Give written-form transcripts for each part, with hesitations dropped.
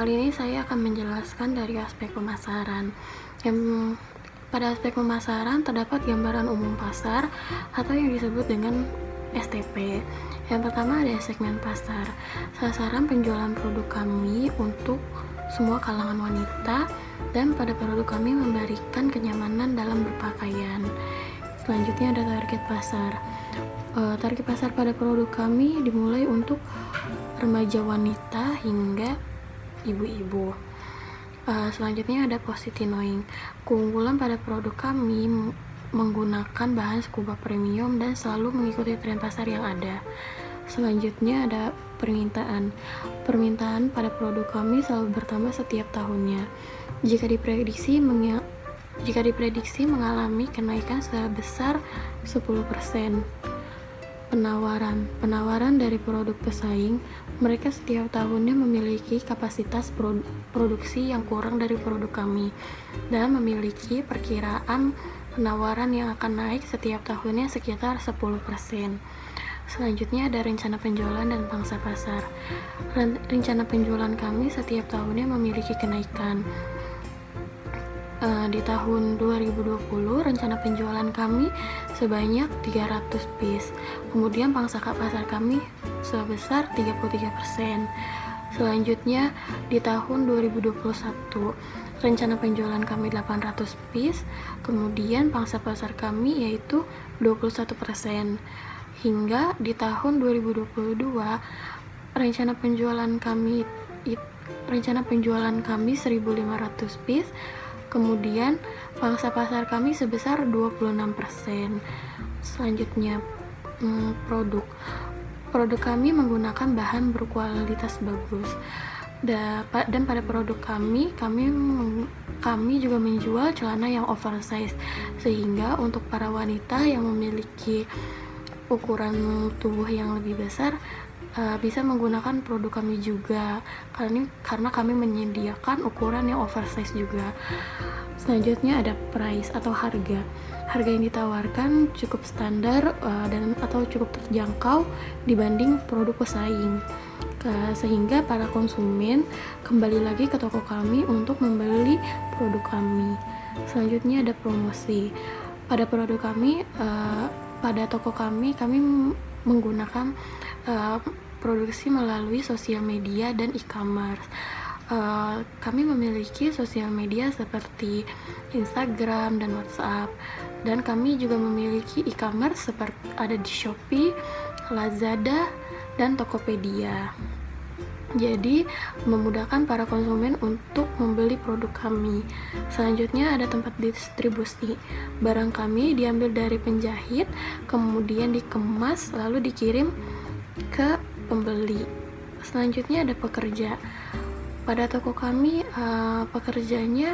kali ini saya akan menjelaskan dari aspek pemasaran. Pada aspek pemasaran terdapat gambaran umum pasar atau yang disebut dengan STP. Yang pertama ada segmen pasar. Sasaran penjualan produk kami untuk semua kalangan wanita, dan pada produk kami memberikan kenyamanan dalam berpakaian. Selanjutnya ada target pasar. Target pasar pada produk kami dimulai untuk remaja wanita hingga ibu-ibu. Selanjutnya ada positioning. Keunggulan pada produk kami menggunakan bahan scuba premium dan selalu mengikuti tren pasar yang ada. Selanjutnya ada permintaan. Permintaan pada produk kami selalu bertambah setiap tahunnya. Jika diprediksi mengalami kenaikan sebesar 10%. Penawaran dari produk pesaing, mereka setiap tahunnya memiliki kapasitas produksi yang kurang dari produk kami dan memiliki perkiraan penawaran yang akan naik setiap tahunnya sekitar 10%. Selanjutnya ada rencana penjualan dan pangsa pasar. Rencana penjualan kami setiap tahunnya memiliki kenaikan. Di tahun 2020 rencana penjualan kami sebanyak 300 piece. Kemudian pangsa pasar kami sebesar 33%. Selanjutnya di tahun 2021 rencana penjualan kami 800 piece, kemudian pangsa pasar kami yaitu 21%. Hingga di tahun 2022 rencana penjualan kami 1.500 piece, kemudian pangsa pasar kami sebesar 26%. Selanjutnya produk kami menggunakan bahan berkualitas bagus, dan pada produk kami juga menjual celana yang oversize, sehingga untuk para wanita yang memiliki ukuran tubuh yang lebih besar bisa menggunakan produk kami juga, karena kami menyediakan ukuran yang oversize juga. Selanjutnya ada price atau harga. Harga yang ditawarkan cukup standar atau cukup terjangkau dibanding produk pesaing, sehingga para konsumen kembali lagi ke toko kami untuk membeli produk kami. Selanjutnya ada promosi. Pada toko kami menggunakan produksi melalui sosial media dan e-commerce. Kami memiliki sosial media seperti Instagram dan WhatsApp, dan kami juga memiliki e-commerce seperti ada di Shopee, Lazada, dan Tokopedia. Jadi memudahkan para konsumen untuk membeli produk kami. Selanjutnya ada tempat distribusi. Barang kami diambil dari penjahit, kemudian dikemas lalu dikirim ke pembeli. Selanjutnya ada pekerja. Pada toko kami pekerjanya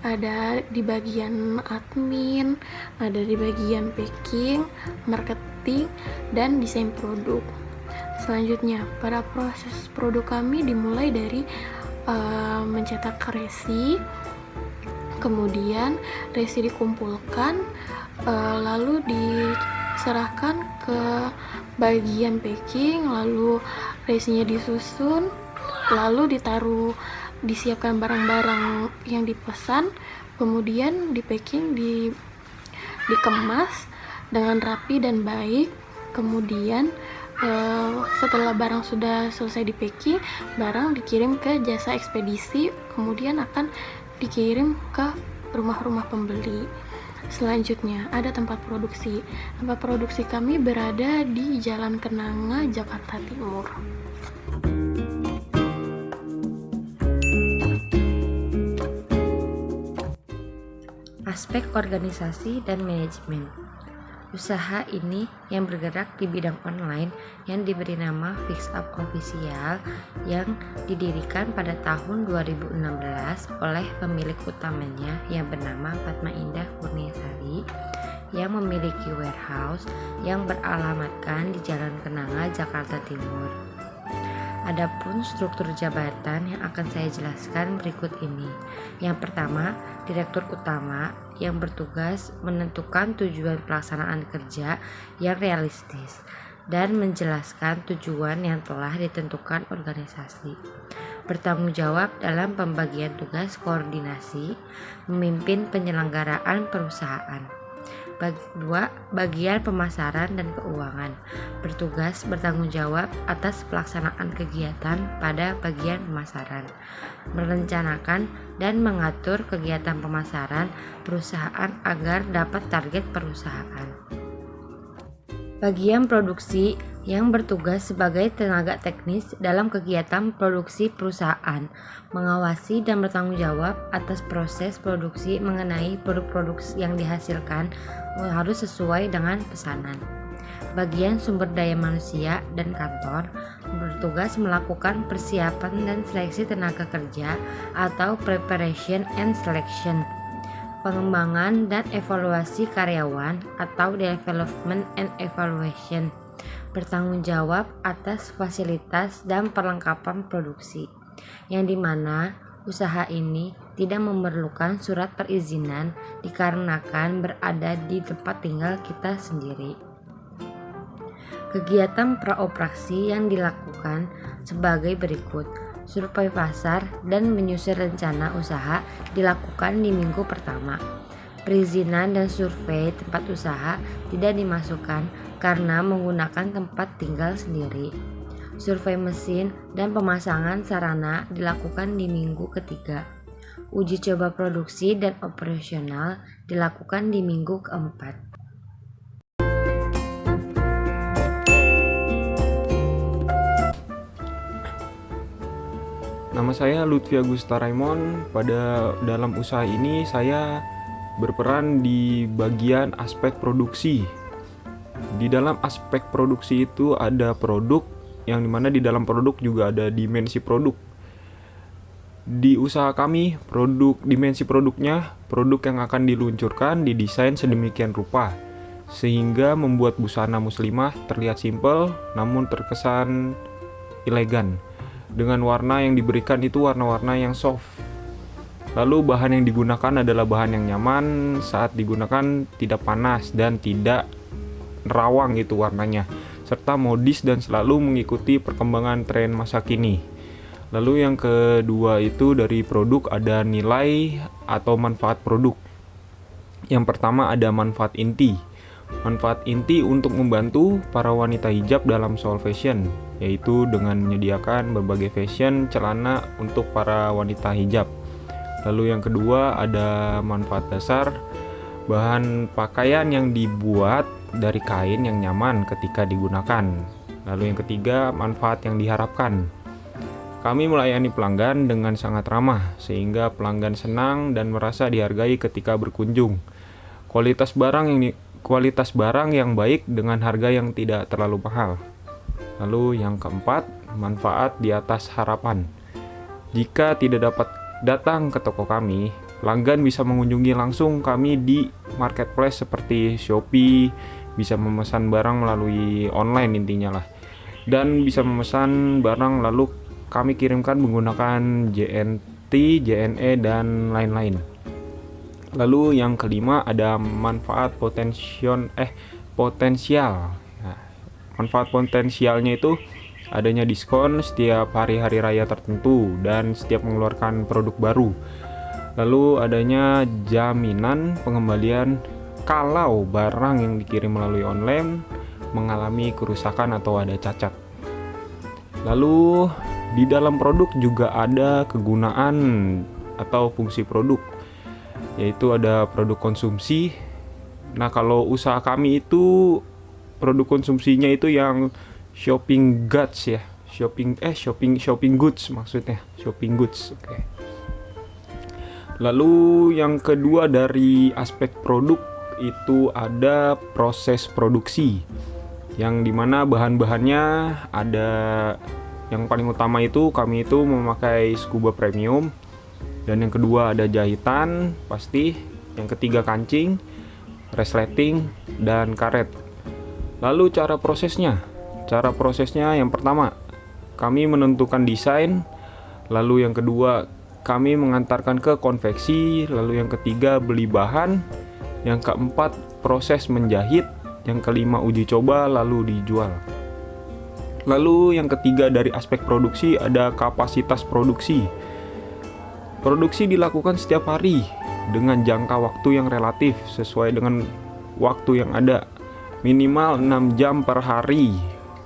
ada di bagian admin, ada di bagian packing, marketing, dan desain produk. Selanjutnya, pada proses produk kami dimulai dari mencetak resi, kemudian resi dikumpulkan, lalu diserahkan ke bagian packing, lalu resinya disusun, lalu disiapkan barang-barang yang dipesan, kemudian di packing, dikemas dengan rapi dan baik. Kemudian setelah barang sudah selesai di packing, barang dikirim ke jasa ekspedisi, kemudian akan dikirim ke rumah-rumah pembeli. Selanjutnya ada tempat produksi. Tempat produksi kami berada di Jalan Kenanga, Jakarta Timur. Aspek organisasi dan manajemen. Usaha ini yang bergerak di bidang online yang diberi nama Fix Up Official yang didirikan pada tahun 2016 oleh pemilik utamanya yang bernama Fatma Indah Kurniasari, yang memiliki warehouse yang beralamatkan di Jalan Kenanga, Jakarta Timur. Adapun struktur jabatan yang akan saya jelaskan berikut ini. Yang pertama, Direktur Utama yang bertugas menentukan tujuan pelaksanaan kerja yang realistis dan menjelaskan tujuan yang telah ditentukan organisasi. bertanggung jawab dalam pembagian tugas koordinasi, memimpin penyelenggaraan perusahaan. 2. Bagian pemasaran dan keuangan, bertugas bertanggung jawab atas pelaksanaan kegiatan pada bagian pemasaran, merencanakan dan mengatur kegiatan pemasaran perusahaan agar dapat target perusahaan. Bagian produksi yang bertugas sebagai tenaga teknis dalam kegiatan produksi perusahaan, mengawasi dan bertanggung jawab atas proses produksi mengenai produk-produk yang dihasilkan harus sesuai dengan pesanan. Bagian sumber daya manusia dan kantor bertugas melakukan persiapan dan seleksi tenaga kerja atau preparation and selection, pengembangan dan evaluasi karyawan atau development and evaluation, bertanggung jawab atas fasilitas dan perlengkapan produksi, yang dimana usaha ini tidak memerlukan surat perizinan dikarenakan berada di tempat tinggal kita sendiri. Kegiatan praoperasi yang dilakukan sebagai berikut. Survei pasar dan menyusun rencana usaha dilakukan di minggu pertama. Perizinan dan survei tempat usaha tidak dimasukkan karena menggunakan tempat tinggal sendiri. Survei mesin dan pemasangan sarana dilakukan di minggu ketiga. Uji coba produksi dan operasional dilakukan di minggu keempat. Nama saya Lutfi Agusta Raymond. Dalam usaha ini saya berperan di bagian aspek produksi. Di dalam aspek produksi itu ada produk, yang dimana di dalam produk juga ada dimensi produk. Di usaha kami, dimensi produknya, produk yang akan diluncurkan didesain sedemikian rupa sehingga membuat busana muslimah terlihat simpel namun terkesan elegan. Dengan warna yang diberikan itu warna-warna yang soft. Lalu bahan yang digunakan adalah bahan yang nyaman saat digunakan, tidak panas dan tidak nerawang gitu warnanya, serta modis dan selalu mengikuti perkembangan tren masa kini. Lalu yang kedua itu dari produk ada nilai atau manfaat produk. Yang pertama ada manfaat inti. Manfaat inti untuk membantu para wanita hijab dalam soal fashion, yaitu dengan menyediakan berbagai fashion celana untuk para wanita hijab. Lalu yang kedua ada manfaat dasar, bahan pakaian yang dibuat dari kain yang nyaman ketika digunakan. Lalu yang ketiga manfaat yang diharapkan. Kami melayani pelanggan dengan sangat ramah sehingga pelanggan senang dan merasa dihargai ketika berkunjung. Kualitas barang yang baik dengan harga yang tidak terlalu mahal. Lalu yang keempat, manfaat di atas harapan. Jika tidak dapat datang ke toko kami, pelanggan bisa mengunjungi langsung kami di marketplace seperti Shopee, bisa memesan barang melalui online intinya lah. Dan bisa memesan barang lalu kami kirimkan menggunakan JNT, JNE dan lain-lain. Lalu yang kelima ada manfaat potensial. Nah, manfaat potensialnya itu adanya diskon setiap hari-hari raya tertentu dan setiap mengeluarkan produk baru. Lalu adanya jaminan pengembalian kalau barang yang dikirim melalui online mengalami kerusakan atau ada cacat. Lalu di dalam produk juga ada kegunaan atau fungsi produk, yaitu ada produk konsumsi. Nah, kalau usaha kami itu produk konsumsinya itu yang shopping goods ya, shopping goods maksudnya, shopping goods. Oke. Lalu yang kedua dari aspek produk itu ada proses produksi, yang dimana bahan-bahannya ada. Yang paling utama itu kami itu memakai scuba premium, dan yang kedua ada jahitan pasti, yang ketiga kancing, resleting, dan karet. Lalu cara prosesnya yang pertama kami menentukan desain, lalu yang kedua kami mengantarkan ke konveksi, lalu yang ketiga beli bahan, yang keempat proses menjahit, yang kelima uji coba lalu dijual. Lalu yang ketiga dari aspek produksi ada kapasitas produksi. Produksi dilakukan setiap hari dengan jangka waktu yang relatif sesuai dengan waktu yang ada, minimal 6 jam per hari.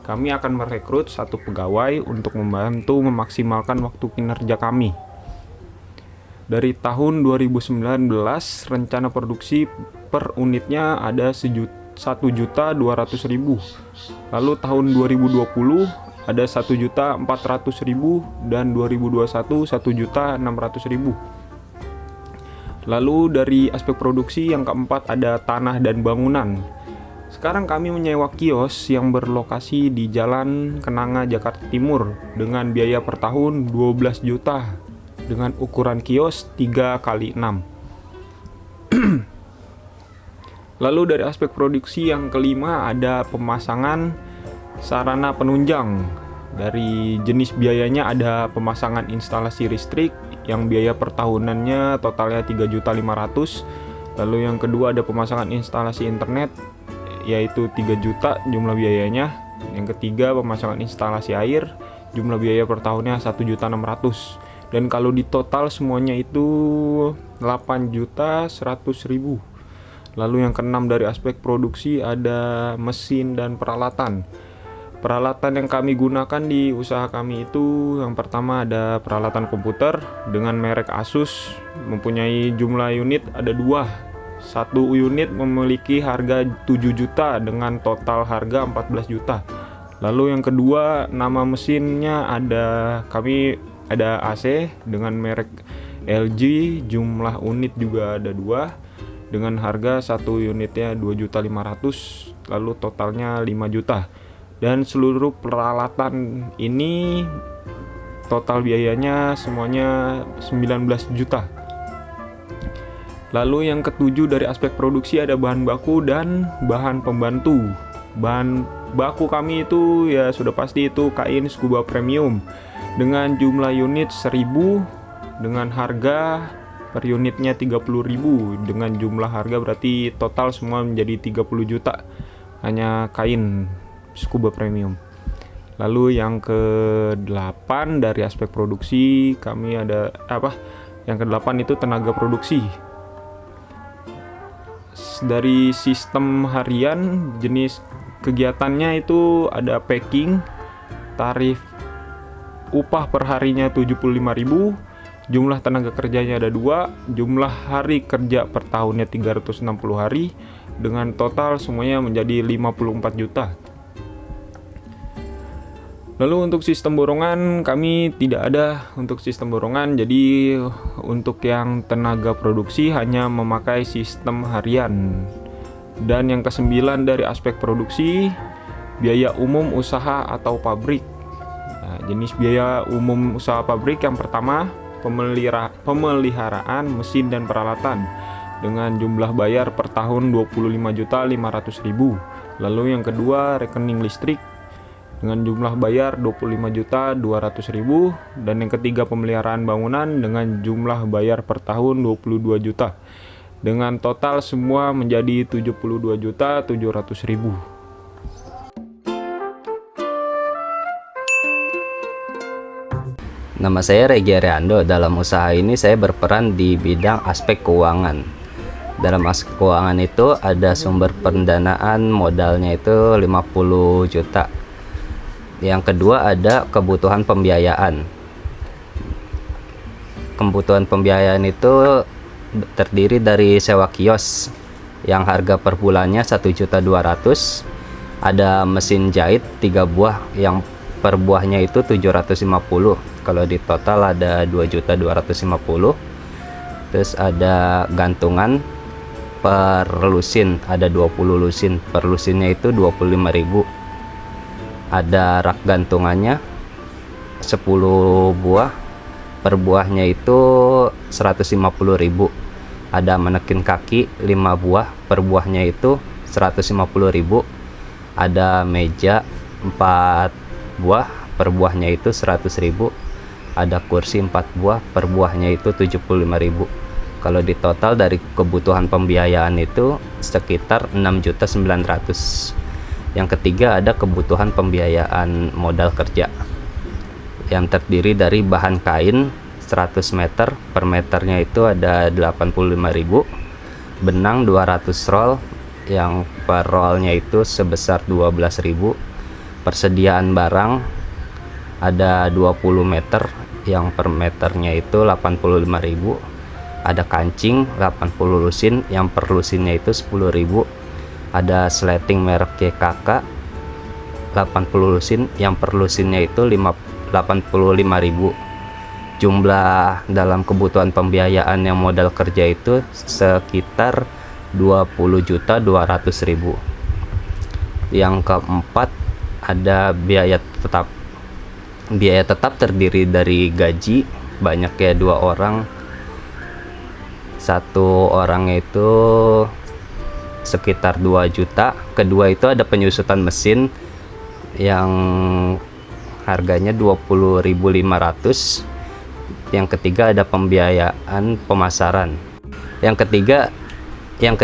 Kami akan merekrut satu pegawai untuk membantu memaksimalkan waktu kinerja kami. Dari tahun 2019, rencana produksi per unitnya ada 1.200.000. Lalu tahun 2020 ada 1.400.000 dan 2021 1.600.000. Lalu dari aspek produksi yang keempat ada tanah dan bangunan. Sekarang kami menyewa kios yang berlokasi di Jalan Kenanga, Jakarta Timur dengan biaya per tahun 12 juta dengan ukuran kios 3x6. Lalu dari aspek produksi yang kelima ada pemasangan sarana penunjang. Dari jenis biayanya ada pemasangan instalasi listrik yang biaya per tahunannya totalnya 3.500.000. Lalu yang kedua ada pemasangan instalasi internet yaitu 3 juta jumlah biayanya. Yang ketiga pemasangan instalasi air, jumlah biaya per tahunnya 1.600.000. Dan kalau di total semuanya itu 8.100.000. Lalu yang keenam dari aspek produksi ada mesin dan peralatan. Peralatan yang kami gunakan di usaha kami itu yang pertama ada peralatan komputer dengan merek Asus, mempunyai jumlah unit ada 2. Satu unit memiliki harga 7 juta dengan total harga 14 juta. Lalu yang kedua nama mesinnya kami ada AC dengan merek LG, jumlah unit juga ada 2 dengan harga satu unitnya 2.500.000, lalu totalnya 5 juta. Dan seluruh peralatan ini total biayanya semuanya 19 juta. Lalu yang ketujuh dari aspek produksi ada bahan baku dan bahan pembantu. Bahan baku kami itu ya sudah pasti itu kain scuba premium dengan jumlah unit 1.000 dengan harga per unitnya 30.000 dengan jumlah harga berarti total semua menjadi 30 juta hanya kain scuba premium. Lalu yang ke-8 dari aspek produksi kami ada Yang ke-8 itu tenaga produksi. Dari sistem harian jenis kegiatannya itu ada packing, tarif upah per harinya 75.000, jumlah tenaga kerjanya ada 2, jumlah hari kerja per tahunnya 360 hari dengan total semuanya menjadi 54 juta. Lalu untuk sistem borongan kami tidak ada untuk sistem borongan, jadi untuk yang tenaga produksi hanya memakai sistem harian. Dan yang ke-9 dari aspek produksi biaya umum usaha atau pabrik. Nah, jenis biaya umum usaha pabrik yang pertama pemeliharaan mesin dan peralatan dengan jumlah bayar per tahun 25.500.000. Lalu yang kedua rekening listrik dengan jumlah bayar 25.200.000, dan yang ketiga pemeliharaan bangunan dengan jumlah bayar per tahun 22 juta. Dengan total semua menjadi 72.700.000. Nama saya Regi Ariando. Dalam usaha ini saya berperan di bidang aspek keuangan. Dalam aspek keuangan itu ada sumber pendanaan, modalnya itu 50 juta. Yang kedua ada kebutuhan pembiayaan. Kebutuhan pembiayaan itu terdiri dari sewa kios yang harga per bulannya 1.200.000. Ada mesin jahit 3 buah yang per buahnya itu 750. Kalau di total ada 2.250.000. Terus ada gantungan per lusin, ada 20 lusin. Per lusinnya itu 25.000. Ada rak gantungannya 10 buah, per buahnya itu 150.000. Ada manekin kaki 5 buah, per buahnya itu 150.000. Ada meja 4 buah, per buahnya itu 100.000. Ada kursi 4 buah, per buahnya itu 75.000. Kalau di total dari kebutuhan pembiayaan itu sekitar 6.900.000. Yang ketiga ada kebutuhan pembiayaan modal kerja yang terdiri dari bahan kain 100 meter, per meternya itu ada 85.000, benang 200 roll yang per rollnya itu sebesar 12.000, persediaan barang ada 20 meter yang per meternya itu 85.000, ada kancing 80 lusin yang per lusinnya itu 10.000, ada sleting merek YKK 80 lusin yang per lusinnya itu 85.000. Jumlah dalam kebutuhan pembiayaan yang modal kerja itu sekitar 20.200.000. Yang keempat ada biaya tetap. Biaya tetap terdiri dari gaji, banyaknya 2 orang. 1 orang itu sekitar 2 juta. Kedua itu ada penyusutan mesin yang harganya 20.500. Yang ketiga ada pembiayaan pemasaran. Yang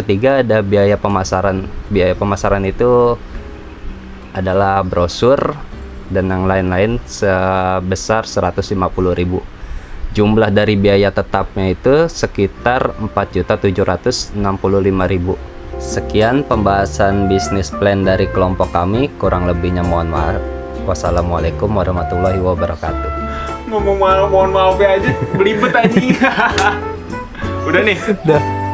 ketiga ada biaya pemasaran. Biaya pemasaran itu adalah brosur dan yang lain-lain sebesar 150.000. Jumlah dari biaya tetapnya itu sekitar 4.765.000. Sekian pembahasan bisnis plan dari kelompok kami, kurang lebihnya mohon maaf. Wassalamualaikum warahmatullahi wabarakatuh. Ngomong mohon maaf ya aja belibet anjing. Udah nih. Udah.